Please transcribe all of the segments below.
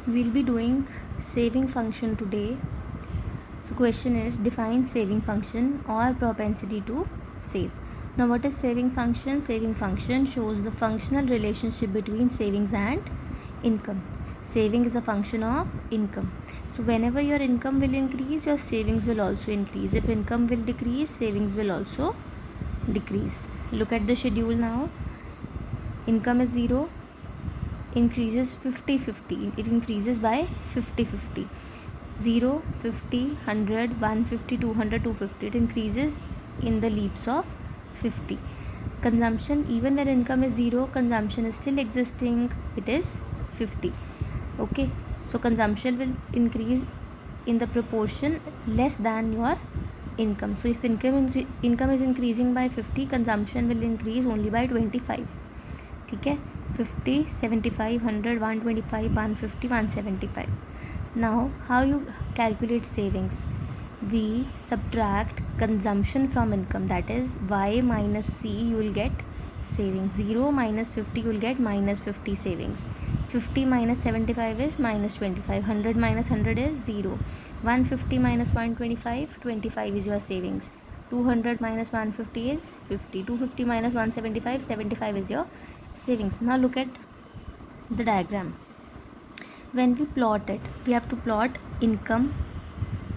We'll be doing saving function today. So question is, define saving function or propensity to save. Now what is saving function? Saving function shows the functional relationship between savings and income. Saving is a function of income. So whenever your income will increase, your savings will also increase. If income will decrease, savings will also decrease. Look at the schedule now. Income is 0, increases 50-50. It increases by 50-50. 0, 50, 100, 150, 200, 250. It increases in the leaps of 50. Consumption, even when income is 0, consumption is still existing. It is 50. Okay, so consumption will increase in the proportion less than your income. So if income is increasing by 50, consumption will increase only by 25. ठीक है, 50, 75, 100, 125, 150, 175. Now how you calculate savings? We subtract consumption from income, that is y minus c. You will get savings. 0 minus 50, you will get minus 50 savings. 50 minus 75 is minus 25. 100 minus 100 is 0. 150 minus 125, 25 is your savings. 200 minus 150 is 50. 250 minus 175, 75 is your savings. Now look at the diagram. When we plot it, we have to plot income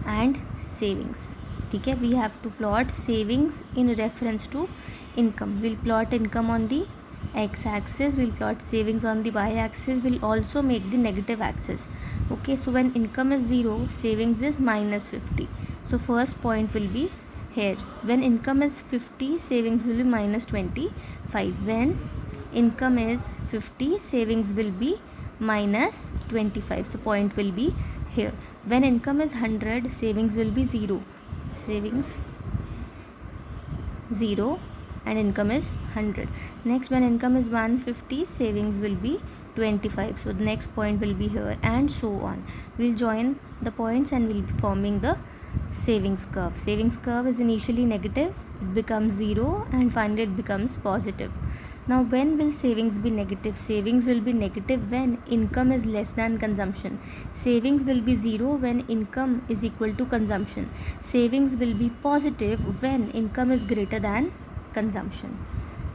and savings. ठीक है, we have to plot savings in reference to income. We'll plot income on the x-axis, we'll plot savings on the y-axis, we'll also make the negative axis. Okay, so when income is 0, savings is minus 50. So first point will be here. When income is 50, savings will be minus 25. When income is 50, savings will be minus 25. So point will be here. When income is 100, savings will be 0. Savings 0 and income is 100. Next, when income is 150, savings will be 25. So the next point will be here, and so on. We'll join the points and we'll be forming the savings curve. Savings curve is initially negative, it becomes 0, and finally it becomes positive. Now when will savings be negative? Savings will be negative when income is less than consumption. Savings will be 0 when income is equal to consumption. Savings will be positive when income is greater than consumption.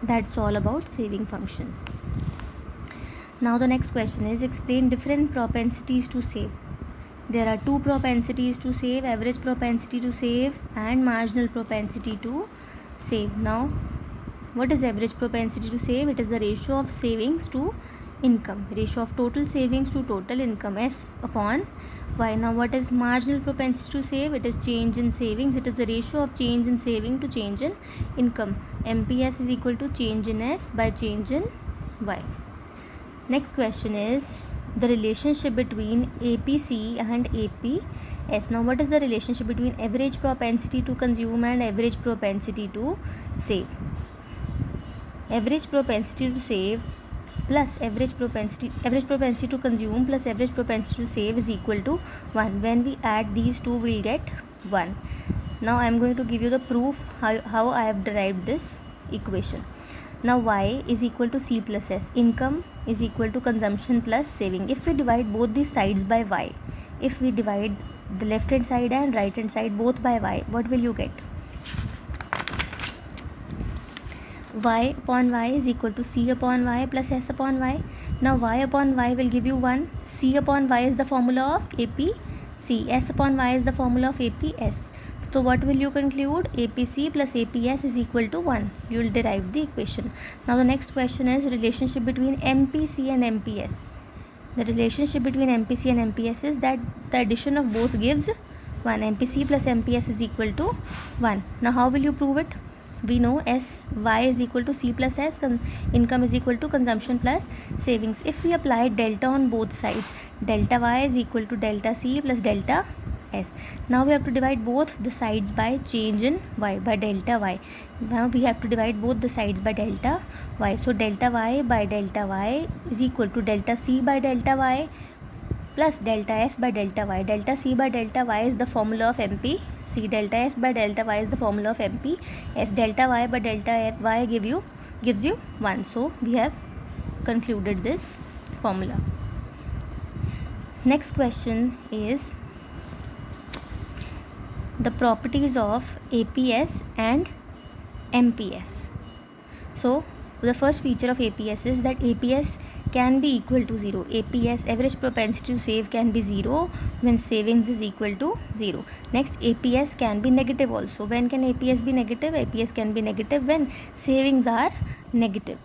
That's all about saving function. Now the next question is, explain different propensities to save. There are two propensities to save: average propensity to save and marginal propensity to save. Now what is average propensity to save? It is the ratio of savings to income, ratio of total savings to total income, S upon Y. Now what is marginal propensity to save? It is change in savings. It is the ratio of change in saving to change in income. MPS is equal to change in S by change in Y. Next question is the relationship between APC and APS. Now what is the relationship between average propensity to consume and average propensity to save? Average propensity to save plus average propensity to consume plus average propensity to save is equal to 1. When we add these two, we'll get 1. Now I am going to give you the proof how I have derived this equation. Now y is equal to c plus s. Income is equal to consumption plus saving. If we divide both these sides by y, if we divide the left hand side and right hand side both by y, what will you get? Y upon y is equal to c upon y plus s upon y. Now y upon y will give you 1. C upon y is the formula of APC. S upon y is the formula of APS. So what will you conclude? APC plus APS is equal to 1. You will derive the equation. Now the next question is relationship between MPC and MPS. The relationship between MPC and MPS is that the addition of both gives 1. MPC plus MPS is equal to 1. Now how will you prove it? We know y is equal to c plus s, income is equal to consumption plus savings. If we apply delta on both sides, delta y is equal to delta c plus delta s. Now we have to divide both the sides by change in y, by delta y. Now we have to divide both the sides by delta y. So delta y by delta y is equal to delta c by delta y plus delta s by delta y. Delta c by delta y is the formula of MP. C delta s by delta y is the formula of MP. S delta y by delta y gives you 1. So we have concluded this formula. Next question is the properties of APS and MPS. So the first feature of APS is that APS can be equal to 0. APS, average propensity to save, can be 0 when savings is equal to 0. Next, APS can be negative also. When can APS be negative? APS can be negative when savings are negative.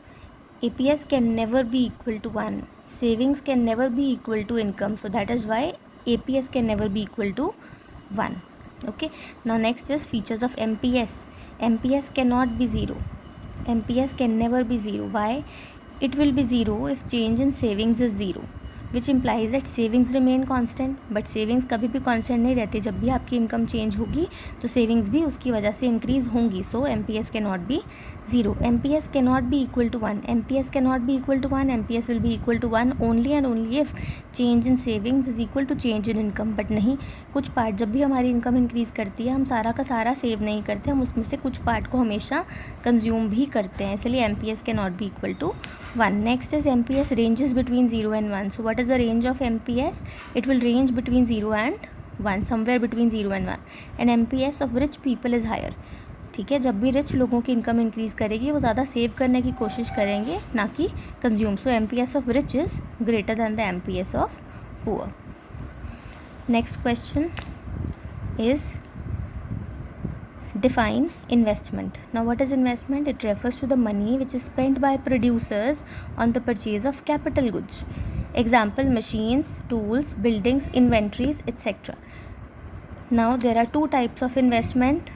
APS can never be equal to 1. Savings can never be equal to income. So that is why APS can never be equal to 1. Okay. Now next is features of MPS. MPS cannot be 0. MPS can never be 0. Why? It will be 0 if change in savings is 0, which implies that savings remain constant. But savings कभी भी constant नहीं रहती. जब भी आपकी income change होगी तो savings भी उसकी वजह से increase होंगी. So MPS cannot be 0. MPS cannot be equal to 1. MPS cannot be equal to 1. MPS will be equal to 1 only and only if change in savings is equal to change in income. But नहीं, कुछ part जब भी हमारी income increase करती है हम सारा का सारा सेव नहीं करते, हम उसमें से कुछ पार्ट को हमेशा कंज्यूम भी करते हैं. इसलिए MPS cannot be equal to 1. Next is MPS ranges between 0 and 1. So what is the range of MPS? It will range between 0 and 1, somewhere between 0 and 1. And MPS of rich people is higher. ठीक है, जब भी rich लोगों की income increase करेगी वो ज़्यादा save करने की कोशिश करेंगे, ना कि consume. So MPS of rich is greater than the MPS of poor. Next question is define investment. Now what is investment? It refers to the money which is spent by producers on the purchase of capital goods. Example, machines, tools, buildings, inventories, etc. Now there are two types of investment.